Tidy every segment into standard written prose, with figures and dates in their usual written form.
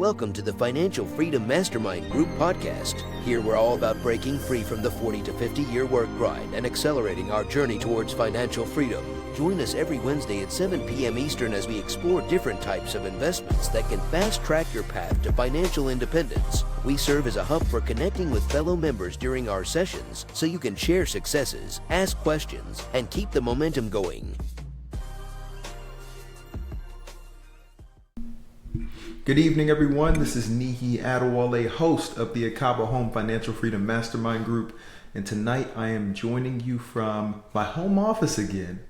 Welcome to the Financial Freedom Mastermind Group podcast. Here we're all about breaking free from the 40 to 50-year work grind and accelerating our journey towards financial freedom. Join us every Wednesday at 7 p.m. Eastern as we explore different types of investments that can fast-track your path to financial independence. We serve as a hub for connecting with fellow members during our sessions so you can share successes, ask questions, and keep the momentum going. Good evening, everyone. This is Niyi Adewole, host of the Akaba Home Financial Freedom Mastermind Group. And tonight I am joining you from my home office again.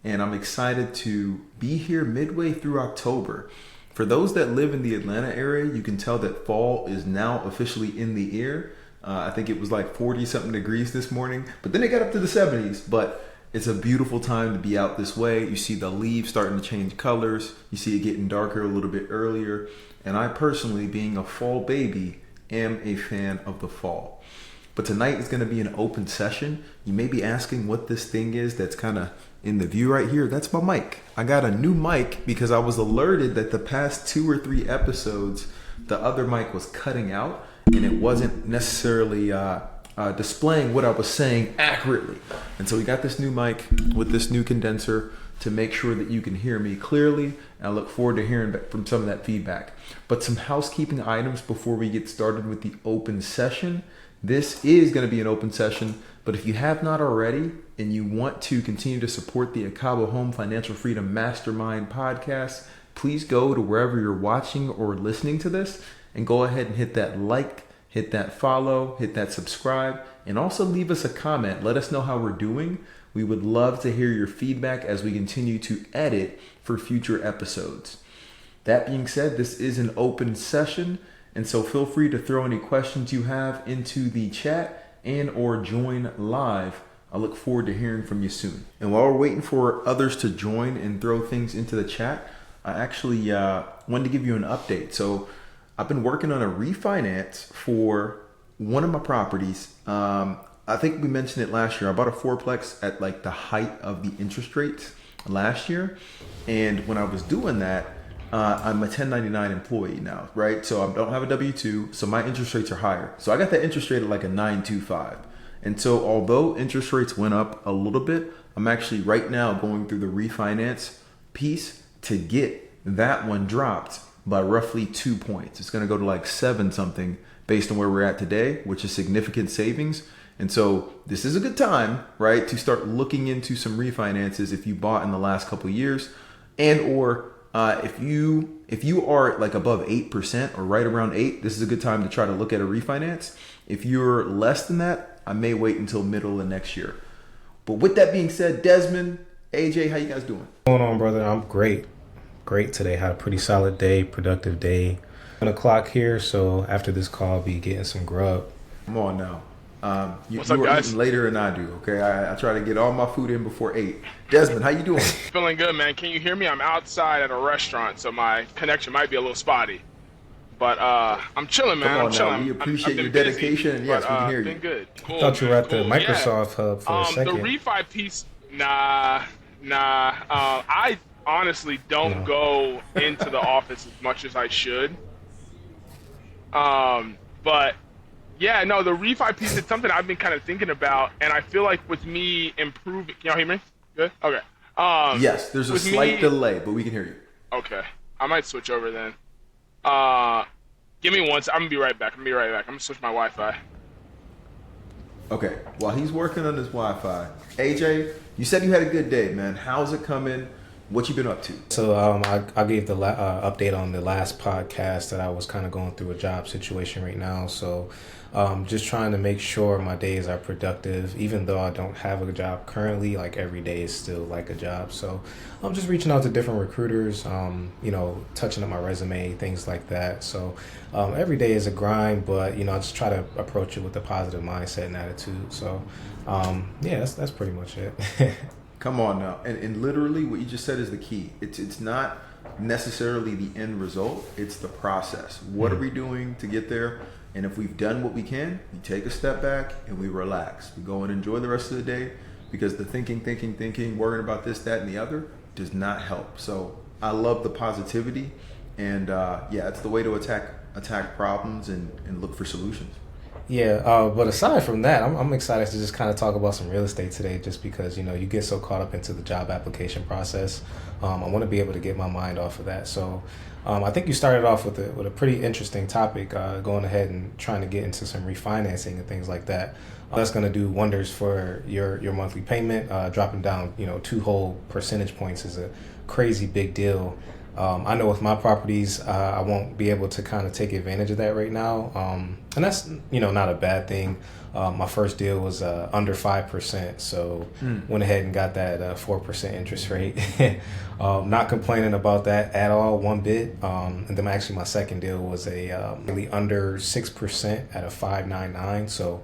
And I'm excited to be here midway through October. For those that live in the Atlanta area, you can tell that fall is now officially in the air. I think it was like 40-something degrees this morning, but then it got up to the 70s. But it's a beautiful time to be out this way. You see the leaves starting to change colors. You see it getting darker a little bit earlier. And I personally, being a fall baby, am a fan of the fall. But tonight is going to be an open session. You may be asking what this thing is that's kind of in the view right here. That's my mic. I got a new mic because I was alerted that the past 2 or 3 episodes, the other mic was cutting out and it wasn't necessarily displaying what I was saying accurately. And so we got this new mic with this new condenser to make sure that you can hear me clearly. And I look forward to hearing from some of that feedback. But some housekeeping items before we get started with the open session. This is going to be an open session, but if you have not already and you want to continue to support the Akaba Home Financial Freedom Mastermind podcast, please go to wherever you're watching or listening to this and go ahead and hit that like, hit that follow, hit that subscribe, and also leave us a comment. Let us know how we're doing. We would love to hear your feedback as we continue to edit for future episodes. That being said, this is an open session, and so feel free to throw any questions you have into the chat and or join live. I look forward to hearing from you soon. And while we're waiting for others to join and throw things into the chat, I actually wanted to give you an update. So I've been working on a refinance for one of my properties. I think we mentioned it last year. I bought a fourplex at like the height of the interest rates last year. And when I was doing that, I'm a 1099 employee now, right? So I don't have a W-2, so my interest rates are higher. So I got that interest rate at like a 9.25. And so although interest rates went up a little bit, I'm actually right now going through the refinance piece to get that one dropped by roughly 2 points. It's going to go to like 7 something based on where we're at today, which is significant savings. And so this is a good time, right, to start looking into some refinances if you bought in the last couple of years, and or if you are like above 8% or right around 8, this is a good time to try to look at a refinance. If you're less than that, I may wait until middle of next year. But with that being said, Desmond, AJ, how you guys doing? What's going on, brother? I'm great. Great today. Had a pretty solid day, productive day. 1 o'clock here, so after this call, I'll be getting some grub. Come on now. You What's up, are guys? eating later than I do, okay? I try to get all my food in before 8. Desmond, how you doing? Feeling good, man. Can you hear me? I'm outside at a restaurant, so my connection might be a little spotty. But I'm chilling, man. Come on I'm chilling. now. We appreciate I've been your dedication, busy, and yes, but, we can hear been you. good. Cool, Thought you were man, at the cool. Microsoft Hub for a second. The refi piece, nah. I honestly don't go into the office as much as I should. But yeah, no, the refi piece is something I've been kind of thinking about, and I feel like with me improving, can y'all hear me? Good? Okay. Yes, there's a slight delay, but we can hear you. Okay. I might switch over then. Give me one. I'm gonna be right back. I'm gonna switch my Wi-Fi. Okay, while he's working on his Wi-Fi, AJ, you said you had a good day, man. How's it coming? What you been up to? So I gave the update on the last podcast that I was kind of going through a job situation right now. So just trying to make sure my days are productive, even though I don't have a job currently. Like every day is still like a job. So I'm just reaching out to different recruiters, touching up my resume, things like that. So every day is a grind, but I just try to approach it with a positive mindset and attitude. So that's pretty much it. Come on now. And literally what you just said is the key. It's not necessarily the end result. It's the process. What are we doing to get there? And if we've done what we can, we take a step back and we relax. We go and enjoy the rest of the day, because the thinking, worrying about this, that, and the other does not help. So I love the positivity And yeah, it's the way to attack problems and look for solutions. Yeah, but aside from that, I'm excited to just kind of talk about some real estate today, just because you get so caught up into the job application process. I want to be able to get my mind off of that. So I think you started off with a pretty interesting topic, going ahead and trying to get into some refinancing and things like that. That's going to do wonders for your monthly payment. Dropping down 2 whole percentage points is a crazy big deal. I know with my properties, I won't be able to kind of take advantage of that right now. And that's, not a bad thing. My first deal was under 5%. So went ahead and got that 4% interest rate. Not complaining about that at all, one bit. And then actually my second deal was a really under 6% at a 5.99. So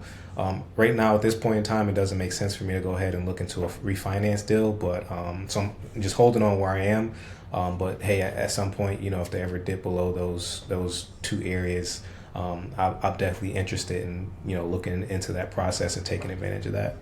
right now at this point in time, it doesn't make sense for me to go ahead and look into a refinance deal. But so I'm just holding on where I am. But hey, at some point, if they ever dip below those 2 areas, I'm definitely interested in looking into that process and taking advantage of that.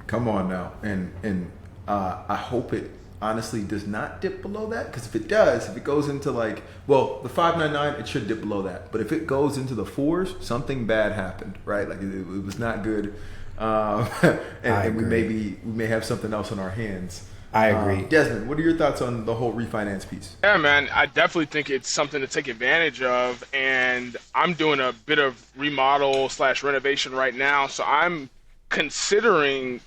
Come on now, and I hope it honestly does not dip below that, because if it does, if it goes into the 5.99, it should dip below that. But if it goes into the 4s, something bad happened, right? Like it was not good, and we may have something else on our hands. I agree. Desmond, what are your thoughts on the whole refinance piece? Yeah, man, I definitely think it's something to take advantage of, and I'm doing a bit of remodel/renovation right now, so I'm considering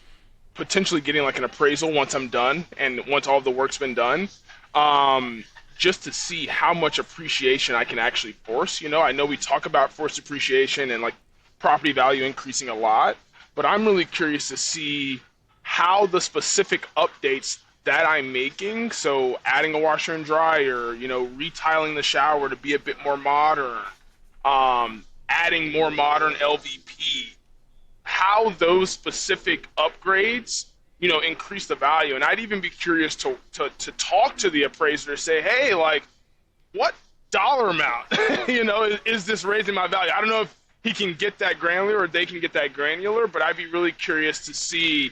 potentially getting like an appraisal once I'm done and once all of the work's been done, just to see how much appreciation I can actually force. I know we talk about forced appreciation and like property value increasing a lot, but I'm really curious to see how the specific updates that I'm making, so adding a washer and dryer, retiling the shower to be a bit more modern, adding more modern LVP, how those specific upgrades, increase the value. And I'd even be curious to talk to the appraiser to say, hey, like, what dollar amount, is this raising my value? I don't know if he can get that granular or they can get that granular, but I'd be really curious to see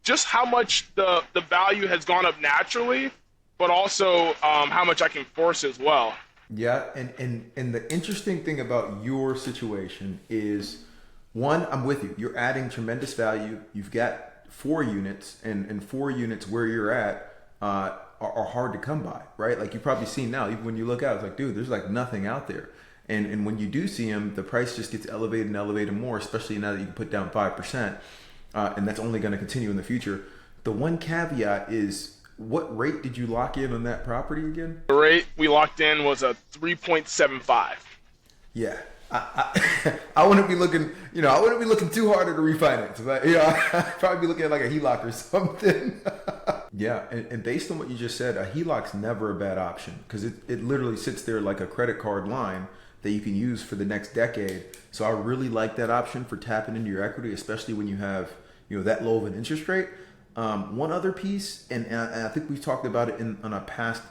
just how much the value has gone up naturally, but also how much I can force as well. Yeah, and the interesting thing about your situation is, one, I'm with you. You're adding tremendous value. You've got 4 units, and 4 units where you're at are hard to come by, right? Like you've probably seen now, even when you look out, it's like, dude, there's like nothing out there. And when you do see them, the price just gets elevated and elevated more, especially now that you can put down 5%. And that's only going to continue in the future. The one caveat is, what rate did you lock in on that property again? The rate we locked in was a 3.75. Yeah, I wouldn't be looking, I wouldn't be looking too hard at a refinance. But, I'd probably be looking at like a HELOC or something. Yeah, and based on what you just said, a HELOC's never a bad option, because it literally sits there like a credit card line that you can use for the next decade. So I really like that option for tapping into your equity, especially when you have that low of an interest rate. One other piece, and I think we've talked about it on a past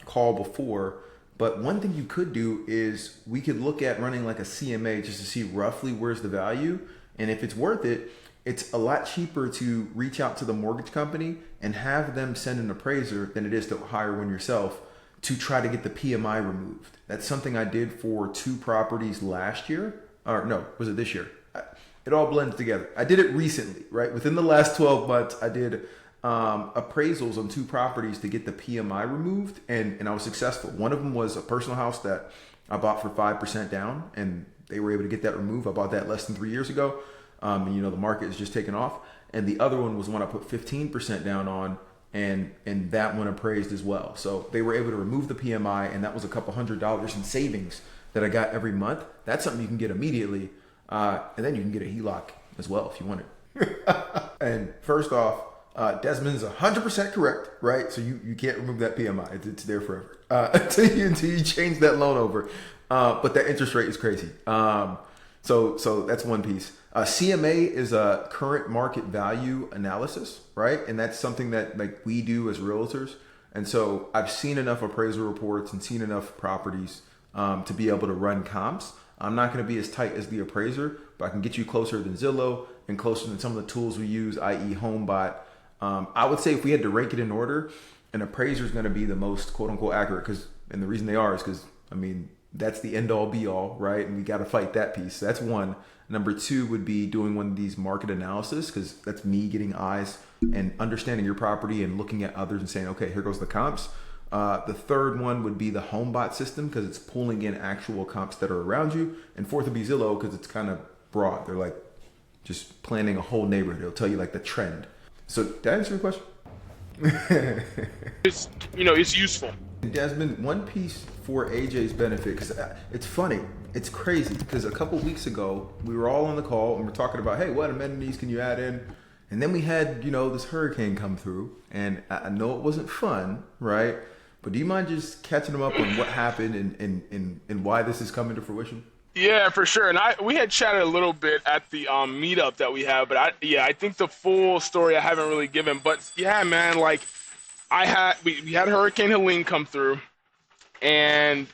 call before, but one thing you could do is we could look at running like a CMA just to see roughly where's the value, and if it's worth it, it's a lot cheaper to reach out to the mortgage company and have them send an appraiser than it is to hire one yourself to try to get the PMI removed. That's something I did for 2 properties last year, or no, was it this year? It all blends together. I did it recently, right? Within the last 12 months, I did appraisals on 2 properties to get the PMI removed, and I was successful. One of them was a personal house that I bought for 5% down, and they were able to get that removed. I bought that less than 3 years ago, and the market is just taking off. And the other one was one I put 15% down on, and that one appraised as well. So they were able to remove the PMI, and that was a couple $100 in savings that I got every month. That's something you can get immediately. And then you can get a HELOC as well if you want it. And first off, Desmond's 100% correct, right? So you can't remove that PMI. It's there forever until you change that loan over. But that interest rate is crazy. So that's one piece. CMA is a current market value analysis, right? And that's something that like we do as realtors. And so I've seen enough appraisal reports and seen enough properties to be able to run comps. I'm not going to be as tight as the appraiser, but I can get you closer than Zillow and closer than some of the tools we use, i.e. HomeBot. I would say if we had to rank it in order, an appraiser is going to be the most quote unquote accurate and the reason they are is because, I mean, that's the end all be all, right? And we got to fight that piece. So that's one. Number two would be doing one of these market analysis, because that's me getting eyes and understanding your property and looking at others and saying, okay, here goes the comps. The third one would be the HomeBot system, because it's pulling in actual comps that are around you. And fourth would be Zillow, because it's kind of broad. They're like just planning a whole neighborhood. It'll tell you like the trend. So did that answer your question? It's useful. Desmond, one piece for AJ's benefit, because it's funny, it's crazy, because a couple weeks ago we were all on the call and we're talking about, hey, what amenities can you add in? And then we had, this hurricane come through, and I know it wasn't fun, right? But do you mind just catching them up on what happened and why this is coming to fruition? Yeah, for sure. And we had chatted a little bit at the meetup that we have, but I think the full story I haven't really given. But yeah, man, like we had Hurricane Helene come through, and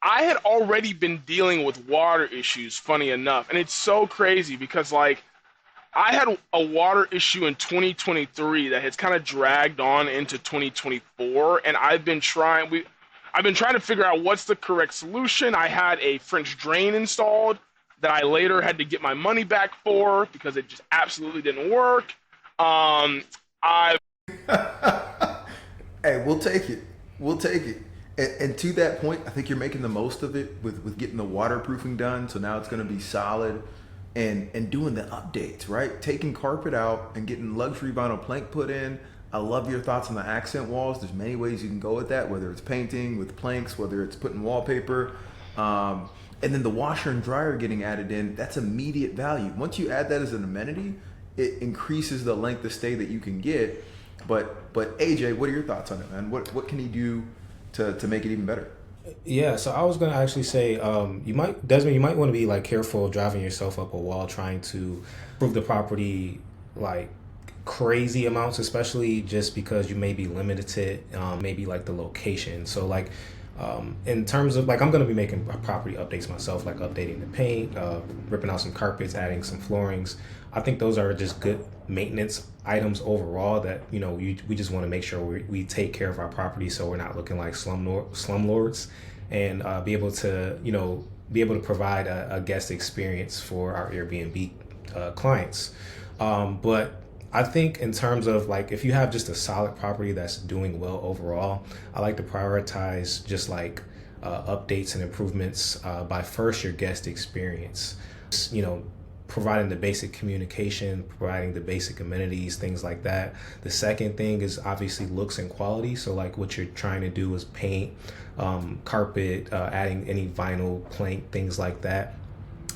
I had already been dealing with water issues, funny enough. And it's so crazy because like I had a water issue in 2023 that has kind of dragged on into 2024, and I've been trying to figure out what's the correct solution. I had a French drain installed that I later had to get my money back for because it just absolutely didn't work. Hey, we'll take it. We'll take it. And to that point, I think you're making the most of it with getting the waterproofing done. So now it's going to be solid, and doing the updates, right? Taking carpet out and getting luxury vinyl plank put in. I love your thoughts on the accent walls. There's many ways you can go with that, whether it's painting with planks, whether it's putting wallpaper. And then the washer and dryer getting added in, that's immediate value. Once you add that as an amenity, it increases the length of stay that you can get. But AJ, what are your thoughts on it, man? What can he do to make it even better? Yeah, so I was gonna actually say, Desmond, you might want to be like careful driving yourself up a wall trying to prove the property like crazy amounts, especially just because you may be limited, maybe like the location. So like, in terms of like, I'm gonna be making property updates myself, like updating the paint, ripping out some carpets, adding some floorings. I think those are just good maintenance items overall that, we just want to make sure we take care of our property so we're not looking like slumlords, and be able to provide a guest experience for our Airbnb clients. But I think in terms of like, if you have just a solid property that's doing well overall, I like to prioritize just like updates and improvements by first your guest experience. Providing the basic communication, providing the basic amenities, things like that. The second thing is obviously looks and quality. So like what you're trying to do is paint, carpet, adding any vinyl plank, things like that.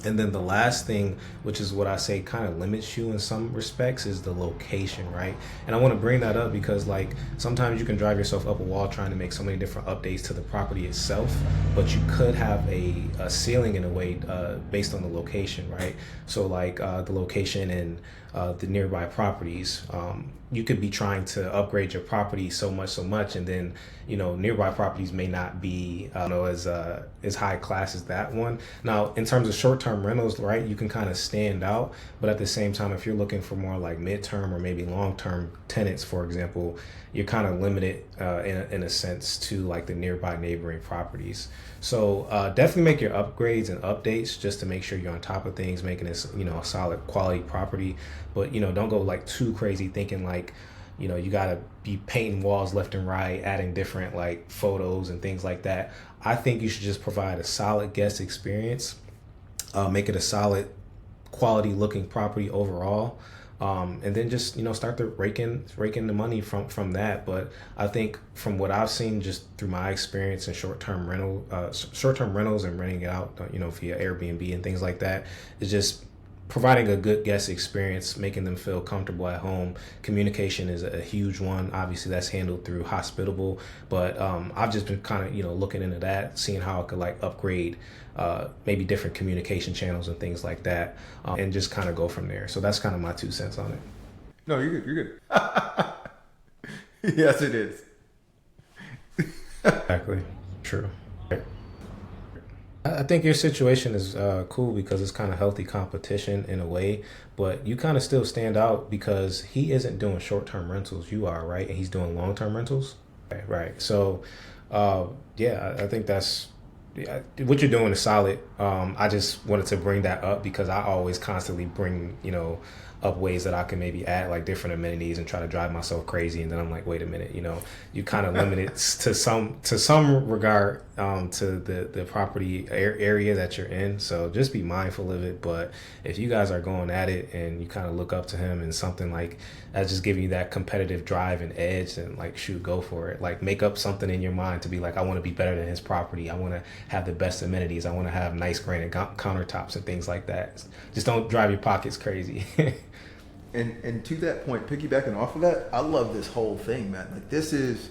And then the last thing, which is what I say kind of limits you in some respects, is the location, right? And I want to bring that up because like sometimes you can drive yourself up a wall trying to make so many different updates to the property itself, but you could have a ceiling in a way based on the location, right? So like the location and the nearby properties, you could be trying to upgrade your property so much, and then nearby properties may not be as high class as that one. Now, in terms of short-term rentals, right, you can kind of stand out, but at the same time, if you're looking for more like midterm or maybe long-term tenants, for example, you're kind of limited in a sense to like the nearby neighboring properties. So definitely make your upgrades and updates just to make sure you're on top of things, making this a solid quality property. But don't go like too crazy thinking like you gotta be painting walls left and right, adding different like photos and things like that. I think you should just provide a solid guest experience, make it a solid quality looking property overall. And then just start to raking the money from that. But I think from what I've seen just through my experience in short-term rentals and renting it out via Airbnb and things like that, is just providing a good guest experience, making them feel comfortable at home. Communication is a huge one. Obviously that's handled through Hospitable, but I've just been kind of looking into that, seeing how I could like upgrade maybe different communication channels and things like that, and just kind of go from there. So that's kind of my 2 cents on it. No, you're good. You're good. Yes, it is. Exactly. True. I think your situation is cool because it's kind of healthy competition in a way, but you kind of still stand out because he isn't doing short-term rentals. You are, right? And he's doing long-term rentals. Right. So, yeah, I think that's what you're doing is solid. I just wanted to bring that up because I always constantly bring, up ways that I can maybe add like different amenities and try to drive myself crazy. And then I'm like, wait a minute, you kind of limit it to some regard to the property area that you're in. So just be mindful of it. But if you guys are going at it and you kind of look up to him and something like that's just giving you that competitive drive and edge, and like, shoot, go for it. Like, make up something in your mind to be like, I want to be better than his property. I want to have the best amenities. I want to have nice granite countertops and things like that. Just don't drive your pockets crazy. And to that point, piggybacking off of that, I love this whole thing, man. Like, this is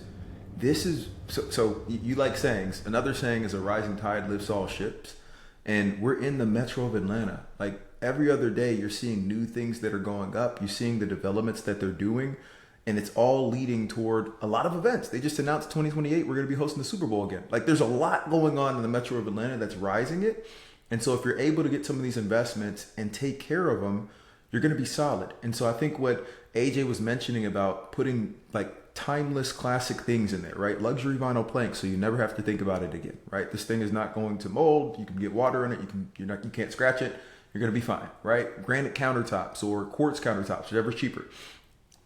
so you like sayings. Another saying is a rising tide lifts all ships. And we're in the metro of Atlanta. Like, every other day you're seeing new things that are going up. You're seeing the developments that they're doing. And it's all leading toward a lot of events. They just announced 2028, we're going to be hosting the Super Bowl again. Like, there's a lot going on in the metro of Atlanta that's rising it. And so if you're able to get some of these investments and take care of them, you're going to be solid. And so I think what AJ was mentioning about putting like timeless classic things in there, right? Luxury vinyl planks, so you never have to think about it again, right? This thing is not going to mold. You can get water in it. You can't scratch it. You're going to be fine, right? Granite countertops or quartz countertops, whatever's cheaper,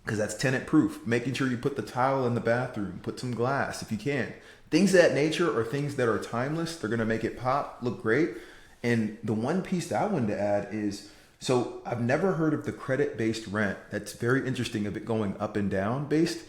because that's tenant proof. Making sure you put the tile in the bathroom, put some glass if you can. Things of that nature are things that are timeless. They're going to make it pop, look great. And the one piece that I wanted to add is, so I've never heard of the credit-based rent. That's very interesting, of it going up and down based.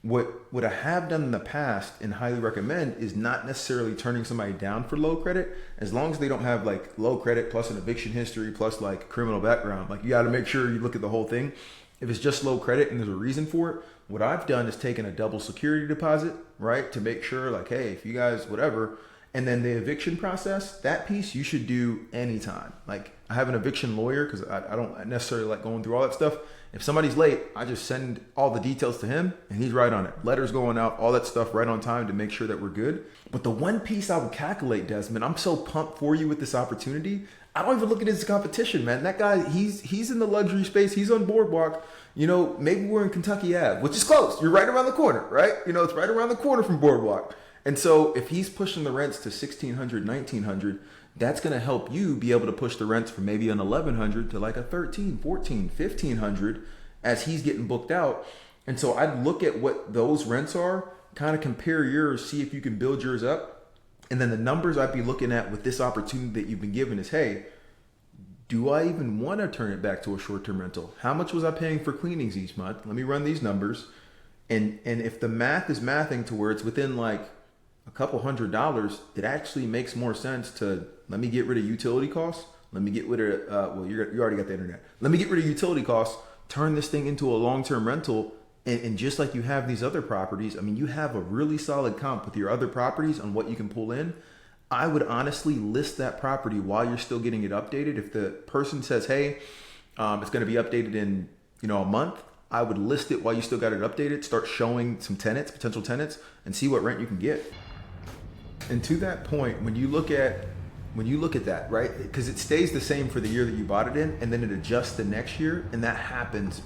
What I have done in the past and highly recommend is not necessarily turning somebody down for low credit, as long as they don't have like low credit plus an eviction history plus like criminal background. Like, you got to make sure you look at the whole thing. If it's just low credit and there's a reason for it, what I've done is taken a double security deposit, right, to make sure like, hey, if you guys whatever. And then the eviction process, that piece you should do anytime. Like, I have an eviction lawyer because I don't necessarily like going through all that stuff. If somebody's late, I just send all the details to him and he's right on it. Letters going out, all that stuff right on time to make sure that we're good. But the one piece I would calculate, Desmond, I'm so pumped for you with this opportunity. I don't even look at it as competition, man. That guy, he's in the luxury space. He's on Boardwalk. Maybe we're in Kentucky Ave, which is close. You're right around the corner, right? It's right around the corner from Boardwalk. And so if he's pushing the rents to $1,600, $1,900, that's going to help you be able to push the rents from maybe an $1,100 to like a $1,300, $1,400, $1,500 as he's getting booked out. And so I'd look at what those rents are, kind of compare yours, see if you can build yours up. And then the numbers I'd be looking at with this opportunity that you've been given is, hey, do I even want to turn it back to a short-term rental? How much was I paying for cleanings each month? Let me run these numbers. And if the math is mathing to where it's within like a couple $100, it actually makes more sense to let me get rid of utility costs. Let me get rid of, you already got the internet. Let me get rid of utility costs, turn this thing into a long-term rental. And just like you have these other properties, I mean, you have a really solid comp with your other properties on what you can pull in. I would honestly list that property while you're still getting it updated. If the person says, hey, it's going to be updated in, a month, I would list it while you still got it updated, start showing some tenants, potential tenants, and see what rent you can get. And to that point, when you look at that, right, because it stays the same for the year that you bought it in, and then it adjusts the next year, and that happens.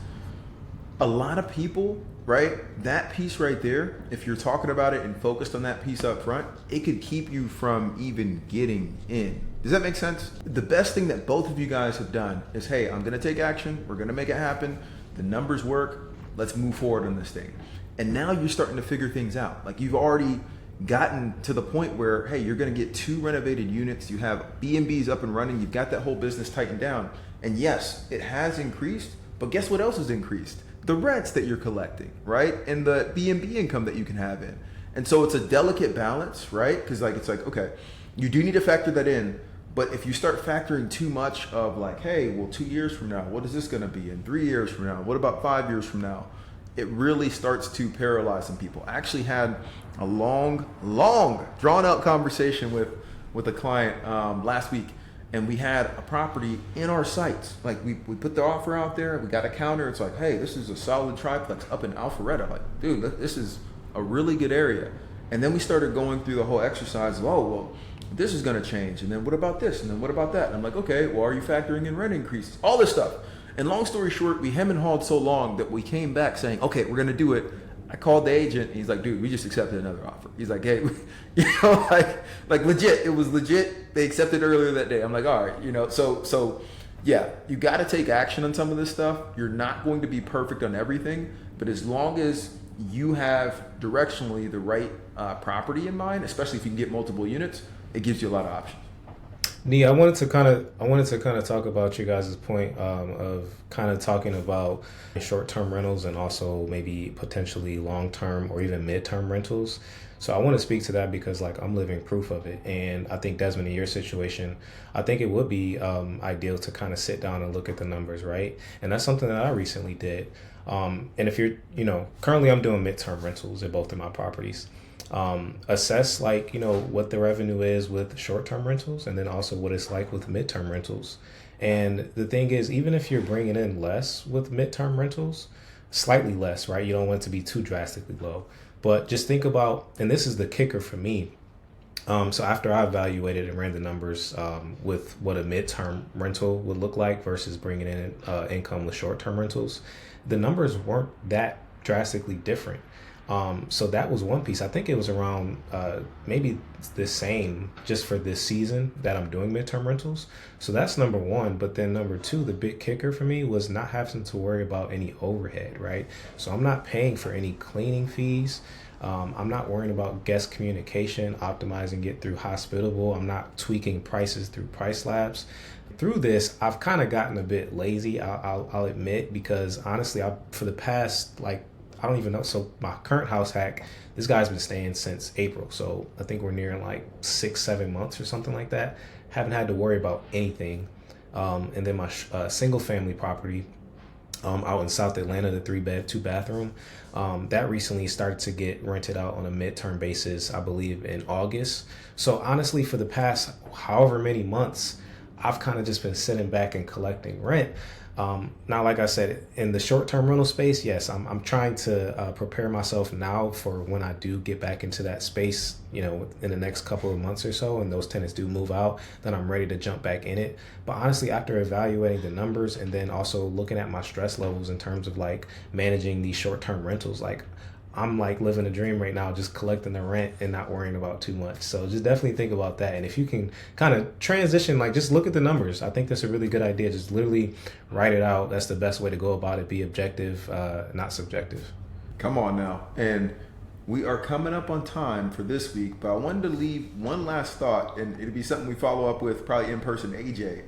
A lot of people, right, that piece right there, if you're talking about it and focused on that piece up front, it could keep you from even getting in. Does that make sense? The best thing that both of you guys have done is, hey, I'm going to take action. We're going to make it happen. The numbers work. Let's move forward on this thing. And now you're starting to figure things out. Like, you've already gotten to the point where, hey, you're going to get 2 renovated units. You have B&Bs up and running. You've got that whole business tightened down. And yes, it has increased, but guess what else has increased? The rents that you're collecting, right? And the B&B income that you can have in. And so it's a delicate balance, right? Because it's like, okay, you do need to factor that in. But if you start factoring too much of like, hey, well, 2 years from now, what is this going to be? In 3 years from now, what about 5 years from now? It really starts to paralyze some people. I actually had a long, drawn out conversation with a client last week, and we had a property in our sights. Like, we put the offer out there, we got a counter. It's like, hey, this is a solid triplex up in Alpharetta. Like, dude, this is a really good area. And then we started going through the whole exercise of, oh, well, this is going to change. And then what about this? And then what about that? And I'm like, okay, well, are you factoring in rent increases? All this stuff. And long story short, we hem and hawed so long that we came back saying, okay, we're going to do it. I called the agent. And he's like, dude, we just accepted another offer. He's like, hey, like legit. It was legit. They accepted earlier that day. I'm like, all right, so yeah, you got to take action on some of this stuff. You're not going to be perfect on everything, but as long as you have directionally the right property in mind, especially if you can get multiple units, it gives you a lot of options. Niyi, I wanted to kind of talk about you guys' point of kind of talking about short-term rentals and also maybe potentially long-term or even midterm rentals. So I want to speak to that because like I'm living proof of it. And I think Desmond, in your situation, I think it would be ideal to kind of sit down and look at the numbers, right? And that's something that I recently did. And if you're, currently I'm doing midterm rentals at both of my properties. Assess like, what the revenue is with short-term rentals and then also what it's like with midterm rentals. And the thing is, even if you're bringing in less with midterm rentals, slightly less, right? You don't want it to be too drastically low. But just think about, and this is the kicker for me. So after I evaluated and ran the numbers with what a midterm rental would look like versus bringing in income with short-term rentals, the numbers weren't that drastically different. So that was one piece. I think it was around maybe the same just for this season that I'm doing midterm rentals. So that's number one. But then number two, the big kicker for me was not having to worry about any overhead, right? So I'm not paying for any cleaning fees. I'm not worrying about guest communication, optimizing it through Hospitable. I'm not tweaking prices through Price Labs. Through this, I've kind of gotten a bit lazy, I'll admit, because honestly, for the past, I don't even know. So my current house hack, this guy's been staying since April. So I think we're nearing like 6-7 months or something like that. Haven't had to worry about anything. And then my single family property out in South Atlanta, the 3-bed, 2-bathroom, that recently started to get rented out on a midterm basis, I believe in August. So honestly, for the past however many months, I've kind of just been sitting back and collecting rent. Now, like I said, in the short-term rental space, yes, I'm trying to prepare myself now for when I do get back into that space, in the next couple of months or so, and those tenants do move out, then I'm ready to jump back in it. But honestly, after evaluating the numbers and then also looking at my stress levels in terms of like managing these short-term rentals, like I'm like living a dream right now, just collecting the rent and not worrying about too much. So just definitely think about that. And if you can kind of transition, like just look at the numbers. I think that's a really good idea. Just literally write it out. That's the best way to go about it. Be objective, not subjective. Come on now. And we are coming up on time for this week, but I wanted to leave one last thought, and it'll be something we follow up with probably in person, AJ.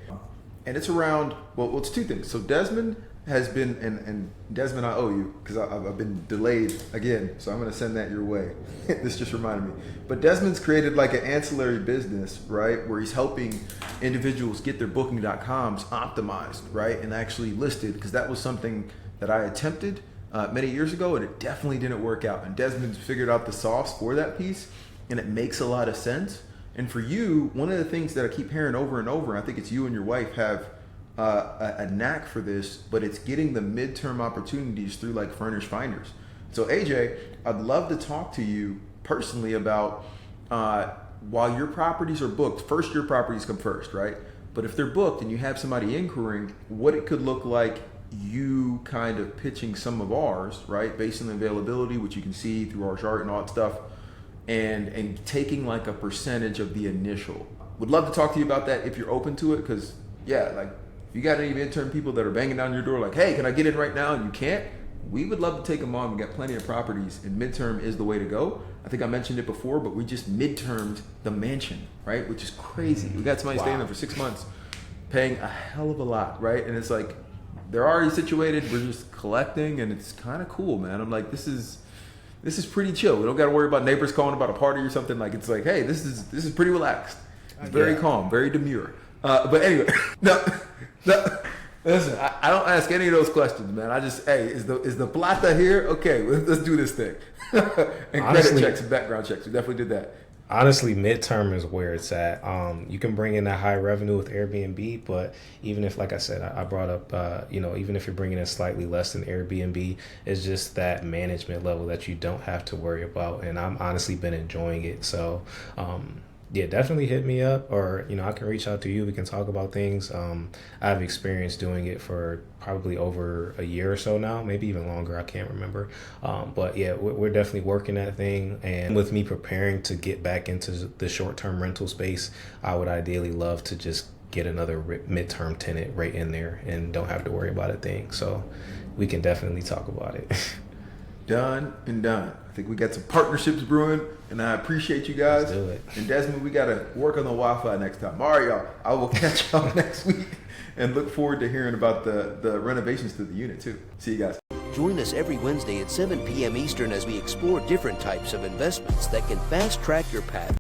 And it's around, well, it's two things. So Desmond has been, and Desmond, I owe you because I've been delayed again, so I'm going to send that your way. This just reminded me. But Desmond's created like an ancillary business, right, where he's helping individuals get their booking.coms optimized, right, and actually listed, because that was something that I attempted many years ago, and it definitely didn't work out. And Desmond's figured out the sauce for that piece, and it makes a lot of sense. And for you, one of the things that I keep hearing over and over, and I think it's you and your wife have a knack for this, but it's getting the midterm opportunities through like Furnish Finders. So AJ, I'd love to talk to you personally about while your properties are booked, first your properties come first, right? But if they're booked and you have somebody inquiring, what it could look like you kind of pitching some of ours, right? Based on the availability, which you can see through our chart and all that stuff, and taking like a percentage of the initial. Would love to talk to you about that if you're open to it, because yeah, like if you got any midterm people that are banging down your door like, hey, can I get in right now? And you can't, we would love to take them on. We got plenty of properties, and midterm is the way to go. I think I mentioned it before, but we just midtermed the mansion, right? Which is crazy. We got somebody staying there for 6 months, paying a hell of a lot, right? And it's like, they're already situated. We're just collecting, and it's kind of cool, man. I'm like, this is pretty chill. We don't got to worry about neighbors calling about a party or something. Like, it's like, hey, this is pretty relaxed. It's very calm, very demure. But anyway, no, listen, I don't ask any of those questions, man. I just, hey, is the plata here? Okay, let's do this thing. And honestly, credit checks and background checks. We definitely did that. Honestly, midterm is where it's at. You can bring in that high revenue with Airbnb, but even if, like I said, I brought up, even if you're bringing in slightly less than Airbnb, it's just that management level that you don't have to worry about. And I'm honestly been enjoying it. So, yeah, definitely hit me up, or I can reach out to you. We can talk about things. I've experienced doing it for probably over a year or so now, maybe even longer. I can't remember. But yeah, we're definitely working that thing. And with me preparing to get back into the short-term rental space, I would ideally love to just get another midterm tenant right in there and don't have to worry about a thing. So we can definitely talk about it. Done and done. I think we got some partnerships brewing, and I appreciate you guys. Let's do it. And Desmond, we got to work on the Wi-Fi next time. All right, y'all. I will catch y'all next week and look forward to hearing about the renovations to the unit too. See you guys. Join us every Wednesday at 7 p.m. Eastern as we explore different types of investments that can fast track your path